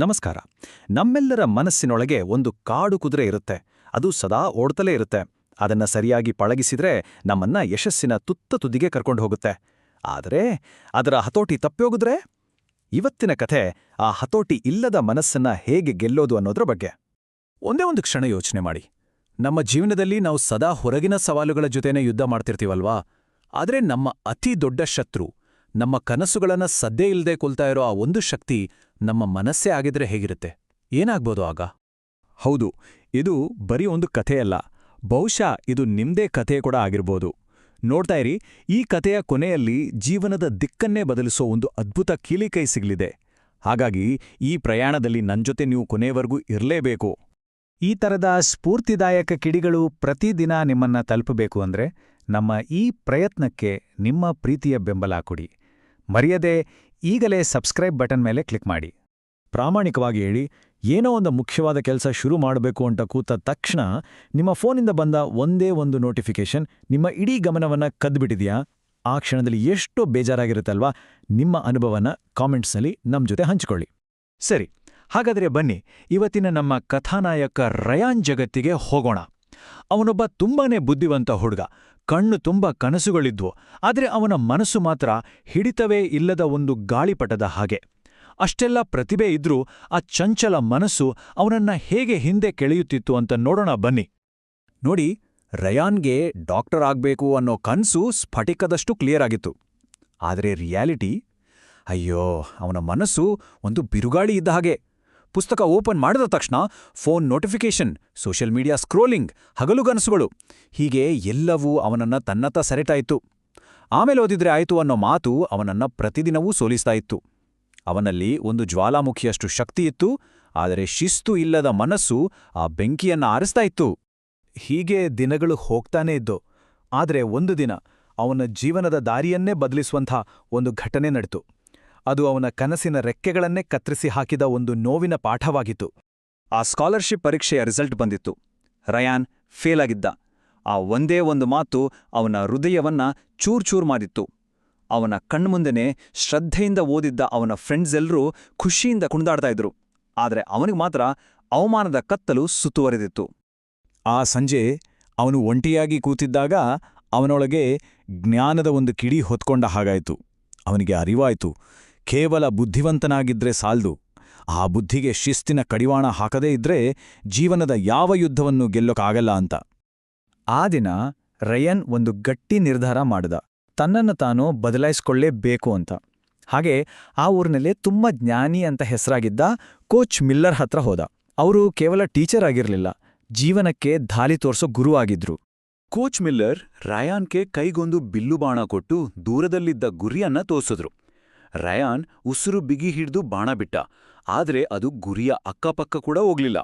ನಮಸ್ಕಾರ. ನಮ್ಮೆಲ್ಲರ ಮನಸ್ಸಿನೊಳಗೆ ಒಂದು ಕಾಡು ಕುದುರೆ ಇರುತ್ತೆ. ಅದು ಸದಾ ಓಡ್ತಲೇ ಇರುತ್ತೆ. ಅದನ್ನ ಸರಿಯಾಗಿ ಪಳಗಿಸಿದ್ರೆ ನಮ್ಮನ್ನ ಯಶಸ್ಸಿನ ತುತ್ತ ತುದಿಗೆ ಕರ್ಕೊಂಡು ಹೋಗುತ್ತೆ. ಆದರೆ ಅದರ ಹತೋಟಿ ತಪ್ಪೋಗಿದ್ರೆ? ಇವತ್ತಿನ ಕಥೆ ಆ ಹತೋಟಿ ಇಲ್ಲದ ಮನಸ್ಸನ್ನ ಹೇಗೆ ಗೆಲ್ಲೋದು ಅನ್ನೋದ್ರ ಬಗ್ಗೆ. ಒಂದೇ ಒಂದು ಕ್ಷಣ ಯೋಚನೆ ಮಾಡಿ. ನಮ್ಮ ಜೀವನದಲ್ಲಿ ನಾವು ಸದಾ ಹೊರಗಿನ ಸವಾಲುಗಳ ಜೊತೆನೇ ಯುದ್ಧ ಮಾಡ್ತಿರ್ತೀವಲ್ವಾ? ಆದರೆ ನಮ್ಮ ಅತಿ ದೊಡ್ಡ ಶತ್ರು, ನಮ್ಮ ಕನಸುಗಳನ್ನ ಸದ್ದೇ ಇಲ್ಲದೆ ಕೊಲ್ತಾ ಇರೋ ಆ ಒಂದು ಶಕ್ತಿ ನಮ್ಮ ಮನಸ್ಸೇ ಆಗಿದ್ರೆ ಹೇಗಿರುತ್ತೆ? ಏನಾಗ್ಬೋದು ಆಗ? ಹೌದು, ಇದು ಬರೀ ಒಂದು ಕಥೆಯಲ್ಲ. ಬಹುಶಃ ಇದು ನಿಮ್ದೇ ಕಥೆ ಕೂಡ ಆಗಿರ್ಬೋದು. ನೋಡ್ತಾ ಇರಿ, ಈ ಕಥೆಯ ಕೊನೆಯಲ್ಲಿ ಜೀವನದ ದಿಕ್ಕನ್ನೇ ಬದಲಿಸೋ ಒಂದು ಅದ್ಭುತ ಕೀಲಿಕೈ ಸಿಗಲಿದೆ. ಹಾಗಾಗಿ ಈ ಪ್ರಯಾಣದಲ್ಲಿ ನನ್ಜೊತೆ ನೀವು ಕೊನೆಯವರೆಗೂ ಇರಲೇಬೇಕು. ಈ ಥರದ ಸ್ಫೂರ್ತಿದಾಯಕ ಕಿಡಿಗಳು ಪ್ರತಿದಿನ ನಿಮ್ಮನ್ನ ತಲುಪಬೇಕು ಅಂದ್ರೆ ನಮ್ಮ ಈ ಪ್ರಯತ್ನಕ್ಕೆ ನಿಮ್ಮ ಪ್ರೀತಿಯ ಬೆಂಬಲ ಕೊಡಿ. ಮರೆಯದೆ ಈಗಲೇ ಸಬ್ಸ್ಕ್ರೈಬ್ ಬಟನ್ ಮೇಲೆ ಕ್ಲಿಕ್ ಮಾಡಿ. ಪ್ರಾಮಾಣಿಕವಾಗಿ ಹೇಳಿ, ಏನೋ ಒಂದು ಮುಖ್ಯವಾದ ಕೆಲಸ ಶುರು ಮಾಡಬೇಕು ಅಂತ ಕೂತ ತಕ್ಷಣ ನಿಮ್ಮ ಫೋನಿಂದ ಬಂದ ಒಂದೇ ಒಂದು ನೋಟಿಫಿಕೇಶನ್ ನಿಮ್ಮ ಇಡೀ ಗಮನವನ್ನ ಕದ್ಬಿಟ್ಟಿದೆಯಾ? ಆ ಕ್ಷಣದಲ್ಲಿ ಎಷ್ಟೋ ಬೇಜಾರಾಗಿರುತ್ತಲ್ವಾ? ನಿಮ್ಮ ಅನುಭವನ ಕಾಮೆಂಟ್ಸ್ನಲ್ಲಿ ನಮ್ಮ ಜೊತೆ ಹಂಚಿಕೊಳ್ಳಿ. ಸರಿ, ಹಾಗಾದ್ರೆ ಬನ್ನಿ ಇವತ್ತಿನ ನಮ್ಮ ಕಥಾನಾಯಕ ರಯಾನ್ ಜಗತ್ತಿಗೆ ಹೋಗೋಣ. ಅವನೊಬ್ಬ ತುಂಬಾನೇ ಬುದ್ಧಿವಂತ ಹುಡುಗ. ಕಣ್ಣು ತುಂಬ ಕನಸುಗಳಿದ್ವು, ಆದರೆ ಅವನ ಮನಸ್ಸು ಮಾತ್ರ ಹಿಡಿತವೇ ಇಲ್ಲದ ಒಂದು ಗಾಳಿಪಟದ ಹಾಗೆ. ಅಷ್ಟೆಲ್ಲ ಪ್ರತಿಭೆ ಇದ್ರೂ ಆ ಚಂಚಲ ಮನಸ್ಸು ಅವನನ್ನ ಹೇಗೆ ಹಿಂದೆ ಕೆಳೆಯುತ್ತಿತ್ತು ಅಂತ ನೋಡೋಣ ಬನ್ನಿ. ನೋಡಿ, ರಯಾನ್ಗೆ ಡಾಕ್ಟರ್ ಆಗ್ಬೇಕು ಅನ್ನೋ ಕನ್ಸು ಸ್ಫಟಿಕದಷ್ಟು ಕ್ಲಿಯರ್ ಆಗಿತ್ತು. ಆದರೆ ರಿಯಾಲಿಟಿ? ಅಯ್ಯೋ, ಅವನ ಮನಸ್ಸು ಒಂದು ಬಿರುಗಾಳಿ ಇದ್ದ ಹಾಗೆ. ಪುಸ್ತಕ ಓಪನ್ ಮಾಡಿದ ತಕ್ಷಣ phone notification, social media scrolling, ಹಗಲುಗನಸುಗಳು, ಹೀಗೆ ಎಲ್ಲವೂ ಅವನನ್ನ ತನ್ನತ್ತ ಸೆರೆಟಾಯಿತು. ಆಮೇಲೆ ಓದಿದ್ರೆ ಆಯ್ತು ಅನ್ನೋ ಮಾತು ಅವನನ್ನ ಪ್ರತಿದಿನವೂ ಸೋಲಿಸ್ತಾ ಇತ್ತು. ಅವನಲ್ಲಿ ಒಂದು ಜ್ವಾಲಾಮುಖಿಯಷ್ಟು ಶಕ್ತಿ ಇತ್ತು, ಆದರೆ ಶಿಸ್ತು ಇಲ್ಲದ ಮನಸ್ಸು ಆ ಬೆಂಕಿಯನ್ನ ಆರಿಸ್ತಾ ಇತ್ತು. ಹೀಗೆ ದಿನಗಳು ಹೋಗ್ತಾನೇ ಇದ್ದು. ಆದರೆ ಒಂದು ದಿನ ಅವನ ಜೀವನದ ದಾರಿಯನ್ನೇ ಬದಲಿಸುವಂಥ ಒಂದು ಘಟನೆ ನಡೆತು. ಅದು ಅವನ ಕನಸಿನ ರೆಕ್ಕೆಗಳನ್ನೇ ಕತ್ತರಿಸಿ ಹಾಕಿದ ಒಂದು ನೋವಿನ ಪಾಠವಾಗಿತ್ತು. ಆ ಸ್ಕಾಲರ್ಶಿಪ್ ಪರೀಕ್ಷೆಯ ರಿಸಲ್ಟ್ ಬಂದಿತ್ತು. ರಯಾನ್ ಫೇಲ್ ಆಗಿದ್ದ. ಆ ಒಂದೇ ಒಂದು ಮಾತು ಅವನ ಹೃದಯವನ್ನ ಚೂರ್ಚೂರ್ ಮಾಡಿತ್ತು. ಅವನ ಕಣ್ಮುಂದೆನೇ ಶ್ರದ್ಧೆಯಿಂದ ಓದಿದ್ದ ಅವನ ಫ್ರೆಂಡ್ಸೆಲ್ಲರೂ ಖುಷಿಯಿಂದ ಕುಣಿದಾಡ್ತಾ ಇದ್ರು. ಆದರೆ ಅವನಿಗೆ ಮಾತ್ರ ಅವಮಾನದ ಕತ್ತಲು ಸುತ್ತುವರೆದಿತ್ತು. ಆ ಸಂಜೆ ಅವನು ಒಂಟಿಯಾಗಿ ಕೂತಿದ್ದಾಗ ಅವನೊಳಗೆ ಜ್ಞಾನದ ಒಂದು ಕಿಡಿ ಹೊತ್ಕೊಂಡ ಹಾಗಾಯಿತು. ಅವನಿಗೆ ಅರಿವಾಯ್ತು, ಕೇವಲ ಬುದ್ಧಿವಂತನಾಗಿದ್ರೆ ಸಾಲ್ದು. ಆ ಬುದ್ಧಿಗೆ ಶಿಸ್ತಿನ ಕಡಿವಾಣ ಹಾಕದೇ ಇದ್ರೆ ಜೀವನದ ಯಾವ ಯುದ್ಧವನ್ನು ಗೆಲ್ಲೋಕ್ಕಾಗಲ್ಲ ಅಂತ. ಆ ದಿನ ರಯನ್ ಒಂದು ಗಟ್ಟಿ ನಿರ್ಧಾರ ಮಾಡಿದ. ತನ್ನನ್ನು ತಾನು ಬದಲಾಯಿಸ್ಕೊಳ್ಳೇಬೇಕು ಅಂತ. ಹಾಗೆ ಆ ಊರಿನಲ್ಲೇ ತುಂಬ ಜ್ಞಾನಿ ಅಂತ ಹೆಸರಾಗಿದ್ದ ಕೋಚ್ ಮಿಲ್ಲರ್ ಹತ್ರ ಹೋದ. ಅವರು ಕೇವಲ ಟೀಚರ್ ಆಗಿರಲಿಲ್ಲ, ಜೀವನಕ್ಕೆ ದಾರಿ ತೋರಿಸೋ ಗುರು ಆಗಿದ್ರು. ಕೋಚ್ ಮಿಲ್ಲರ್ ರಯಾನ್ಗೆ ಕೈಗೊಂದು ಬಿಲ್ಲುಬಾಣ ಕೊಟ್ಟು ದೂರದಲ್ಲಿದ್ದ ಗುರಿಯನ್ನ ತೋರಿಸಿದ್ರು. ರಯಾನ್ ಉಸಿರು ಬಿಗಿ ಹಿಡಿದು ಬಾಣ ಬಿಟ್ಟ, ಆದ್ರೆ ಅದು ಗುರಿಯ ಅಕ್ಕಪಕ್ಕ ಕೂಡ ಹೋಗ್ಲಿಲ್ಲ.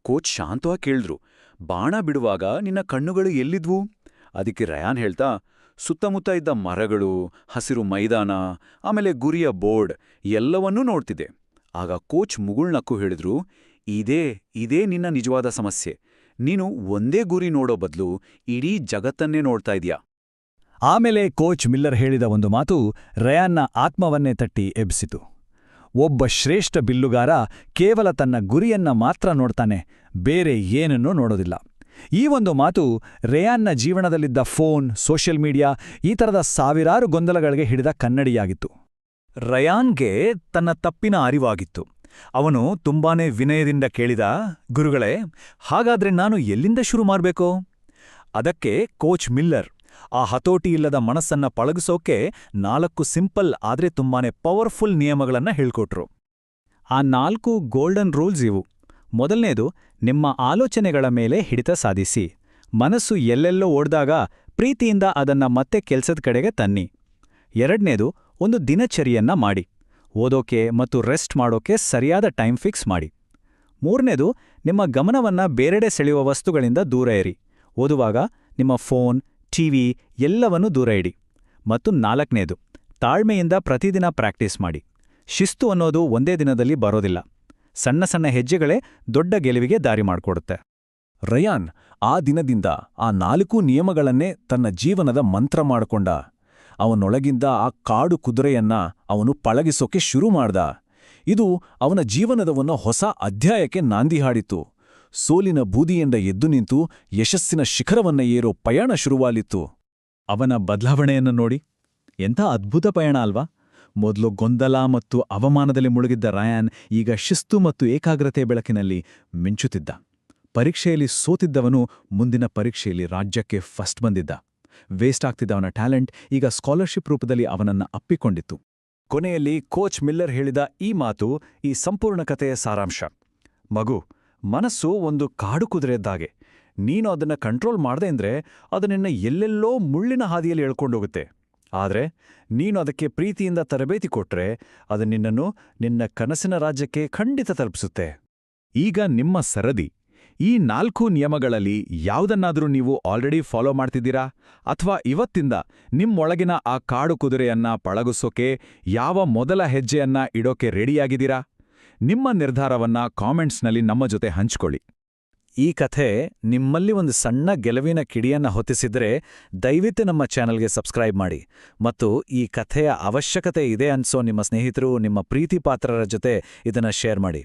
ಕೋಚ್ ಶಾಂತವಾಗಿ ಕೇಳಿದ್ರು, ಬಾಣ ಬಿಡುವಾಗ ನಿನ್ನ ಕಣ್ಣುಗಳು ಎಲ್ಲಿದ್ವು? ಅದಕ್ಕೆ ರಯಾನ್ ಹೇಳ್ತಾ, ಸುತ್ತಮುತ್ತ ಇದ್ದ ಮರಗಳು, ಹಸಿರು ಮೈದಾನ, ಆಮೇಲೆ ಗುರಿಯ ಬೋರ್ಡ್ ಎಲ್ಲವನ್ನೂ ನೋಡ್ತಿದ್ದೆ. ಆಗ ಕೋಚ್ ಮುಗುಳ್ನಕ್ಕು ಹೇಳಿದ್ರು, ಇದೇ ನಿನ್ನ ನಿಜವಾದ ಸಮಸ್ಯೆ. ನೀನು ಒಂದೇ ಗುರಿ ನೋಡೋ ಬದಲು ಇಡೀ ಜಗತ್ತನ್ನೇ ನೋಡ್ತಾ ಇದೀಯಾ. ಆಮೇಲೆ ಕೋಚ್ ಮಿಲ್ಲರ್ ಹೇಳಿದ ಒಂದು ಮಾತು ರಯಾನ್ನ ಆತ್ಮವನ್ನೇ ತಟ್ಟಿ ಎಬ್ಬಿಸಿತು. ಒಬ್ಬ ಶ್ರೇಷ್ಠ ಬಿಲ್ಲುಗಾರ ಕೇವಲ ತನ್ನ ಗುರಿಯನ್ನ ಮಾತ್ರ ನೋಡ್ತಾನೆ, ಬೇರೆ ಏನನ್ನೂ ನೋಡೋದಿಲ್ಲ. ಈ ಒಂದು ಮಾತು ರಯಾನ್ನ ಜೀವನದಲ್ಲಿದ್ದ ಫೋನ್, ಸೋಷಿಯಲ್ ಮೀಡಿಯಾ, ಈ ಥರದ ಸಾವಿರಾರು ಗೊಂದಲಗಳಿಗೆ ಹಿಡಿದ ಕನ್ನಡಿಯಾಗಿತ್ತು. ರಯಾನ್ಗೆ ತನ್ನ ತಪ್ಪಿನ ಅರಿವಾಗಿತ್ತು. ಅವನು ತುಂಬಾನೇ ವಿನಯದಿಂದ ಕೇಳಿದ, ಗುರುಗಳೇ, ಹಾಗಾದ್ರೆ ನಾನು ಎಲ್ಲಿಂದ ಶುರು ಮಾಡ್ಬೇಕೋ? ಅದಕ್ಕೆ ಕೋಚ್ ಮಿಲ್ಲರ್ ಆ ಹತೋಟಿ ಇಲ್ಲದ ಮನಸ್ಸನ್ನ ಪಳಗಿಸೋಕೆ 4 ಸಿಂಪಲ್ ಆದ್ರೆ ತುಂಬಾನೇ ಪವರ್ಫುಲ್ ನಿಯಮಗಳನ್ನ ಹೇಳ್ಕೊಟ್ರು. ಆ 4 ಗೋಲ್ಡನ್ ರೂಲ್ಸ್ ಇವು. ಮೊದಲನೇದು, ನಿಮ್ಮ ಆಲೋಚನೆಗಳ ಮೇಲೆ ಹಿಡಿತ ಸಾಧಿಸಿ. ಮನಸ್ಸು ಎಲ್ಲೆಲ್ಲೋ ಓಡ್ದಾಗ ಪ್ರೀತಿಯಿಂದ ಅದನ್ನ ಮತ್ತೆ ಕೆಲ್ಸದ ಕಡೆಗೆ ತನ್ನಿ. ಎರಡನೇದು, ಒಂದು ದಿನಚರಿಯನ್ನ ಮಾಡಿ. ಓದೋಕೆ ಮತ್ತು ರೆಸ್ಟ್ ಮಾಡೋಕೆ ಸರಿಯಾದ ಟೈಮ್ ಫಿಕ್ಸ್ ಮಾಡಿ. ಮೂರನೇದು, ನಿಮ್ಮ ಗಮನವನ್ನ ಬೇರೆಡೆ ಸೆಳೆಯುವ ವಸ್ತುಗಳಿಂದ ದೂರ ಇರಿ. ಓದುವಾಗ ನಿಮ್ಮ ಫೋನ್, ಟಿವಿ ಎಲ್ಲವನ್ನೂ ದೂರ ಇಡಿ. ಮತ್ತು 4ನೇದು, ತಾಳ್ಮೆಯಿಂದ ಪ್ರತಿದಿನ ಪ್ರಾಕ್ಟೀಸ್ ಮಾಡಿ. ಶಿಸ್ತು ಅನ್ನೋದು ಒಂದೇ ದಿನದಲ್ಲಿ ಬರೋದಿಲ್ಲ. ಸಣ್ಣ ಸಣ್ಣ ಹೆಜ್ಜೆಗಳೇ ದೊಡ್ಡ ಗೆಲುವಿಗೆ ದಾರಿ ಮಾಡಿಕೊಡುತ್ತೆ. ರಯಾನ್ ಆ ದಿನದಿಂದ ಆ 4 ನಿಯಮಗಳನ್ನೇ ತನ್ನ ಜೀವನದ ಮಂತ್ರ ಮಾಡಿಕೊಂಡ. ಅವನೊಳಗಿಂದ ಆ ಕಾಡು ಕುದುರೆಯನ್ನ ಅವನು ಪಳಗಿಸೋಕೆ ಶುರು ಮಾಡ್ದ. ಇದು ಅವನ ಜೀವನದ ಒಂದು ಹೊಸ ಅಧ್ಯಾಯಕ್ಕೆ ನಾಂದಿ ಹಾಡಿತು. ಸೋಲಿನ ಬೂದಿಯಿಂದ ಎದ್ದು ನಿಂತು ಯಶಸ್ಸಿನ ಶಿಖರವನ್ನ ಏರೋ ಪಯಣ ಶುರುವಾಲಿತ್ತು. ಅವನ ಬದಲಾವಣೆಯನ್ನು ನೋಡಿ, ಎಂಥ ಅದ್ಭುತ ಪಯಣ ಅಲ್ವಾ? ಮೊದಲು ಗೊಂದಲ ಮತ್ತು ಅವಮಾನದಲ್ಲಿ ಮುಳುಗಿದ್ದ ರಯಾನ್ ಈಗ ಶಿಸ್ತು ಮತ್ತು ಏಕಾಗ್ರತೆ ಬೆಳಕಿನಲ್ಲಿ ಮಿಂಚುತ್ತಿದ್ದ. ಪರೀಕ್ಷೆಯಲ್ಲಿ ಸೋತಿದ್ದವನು ಮುಂದಿನ ಪರೀಕ್ಷೆಯಲ್ಲಿ ರಾಜ್ಯಕ್ಕೆ ಫಸ್ಟ್ ಬಂದಿದ್ದ. ವೇಸ್ಟ್ ಆಗ್ತಿದ್ದ ಅವನ ಟ್ಯಾಲೆಂಟ್ ಈಗ ಸ್ಕಾಲರ್ಶಿಪ್ ರೂಪದಲ್ಲಿ ಅವನನ್ನ ಅಪ್ಪಿಕೊಂಡಿತ್ತು. ಕೊನೆಯಲ್ಲಿ ಕೋಚ್ ಮಿಲ್ಲರ್ ಹೇಳಿದ ಈ ಮಾತು ಈ ಸಂಪೂರ್ಣ ಕಥೆಯ ಸಾರಾಂಶ. ಮಗು, ಮನಸ್ಸು ಒಂದು ಕಾಡು ಕುದುರೆಯದ್ದಾಗೆ. ನೀನು ಅದನ್ನ ಕಂಟ್ರೋಲ್ ಮಾಡ್ದೆ ಅಂದ್ರೆ ಅದು ನಿನ್ನ ಎಲ್ಲೆಲ್ಲೋ ಮುಳ್ಳಿನ ಹಾದಿಯಲ್ಲಿ ಎಳ್ಕೊಂಡೋಗುತ್ತೆ. ಆದ್ರೆ ನೀನು ಅದಕ್ಕೆ ಪ್ರೀತಿಯಿಂದ ತರಬೇತಿ ಕೊಟ್ರೆ ಅದು ನಿನ್ನನ್ನು ನಿನ್ನ ಕನಸಿನ ರಾಜ್ಯಕ್ಕೆ ಖಂಡಿತ ತಲುಪಿಸುತ್ತೆ. ಈಗ ನಿಮ್ಮ ಸರದಿ. ಈ 4 ನಿಯಮಗಳಲ್ಲಿ ಯಾವುದನ್ನಾದರೂ ನೀವು ಆಲ್ರೆಡಿ ಫಾಲೋ ಮಾಡ್ತಿದ್ದೀರಾ? ಅಥವಾ ಇವತ್ತಿಂದ ನಿಮ್ಮೊಳಗಿನ ಆ ಕಾಡು ಕುದುರೆಯನ್ನ ಪಳಗಿಸೋಕೆ ಯಾವ ಮೊದಲ ಹೆಜ್ಜೆಯನ್ನ ಇಡೋಕೆ ರೆಡಿಯಾಗಿದ್ದೀರಾ? ನಿಮ್ಮ ನಿರ್ಧಾರವನ್ನ ಕಾಮೆಂಟ್ಸ್ನಲ್ಲಿ ನಮ್ಮ ಜೊತೆ ಹಂಚ್ಕೊಳ್ಳಿ. ಈ ಕಥೆ ನಿಮ್ಮಲ್ಲಿ ಒಂದು ಸಣ್ಣ ಗೆಲುವಿನ ಕಿಡಿಯನ್ನ ಹೊತ್ತಿಸಿದ್ರೆ ದಯವಿಟ್ಟು ನಮ್ಮ ಚಾನಲ್ಗೆ ಸಬ್ಸ್ಕ್ರೈಬ್ ಮಾಡಿ. ಮತ್ತು ಈ ಕಥೆಯ ಅವಶ್ಯಕತೆ ಇದೆ ಅನ್ಸೋ ನಿಮ್ಮ ಸ್ನೇಹಿತರು, ನಿಮ್ಮ ಪ್ರೀತಿ ಪಾತ್ರರ ಜೊತೆ ಇದನ್ನ ಶೇರ್ ಮಾಡಿ.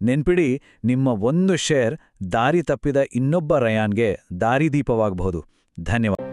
ನೆನ್ಪಿಡಿ, ನಿಮ್ಮ ಒಂದು ಶೇರ್ ದಾರಿ ತಪ್ಪಿದ ಇನ್ನೊಬ್ಬ ರಯಾನ್ಗೆ ದಾರಿದೀಪವಾಗಬಹುದು. ಧನ್ಯವಾದ.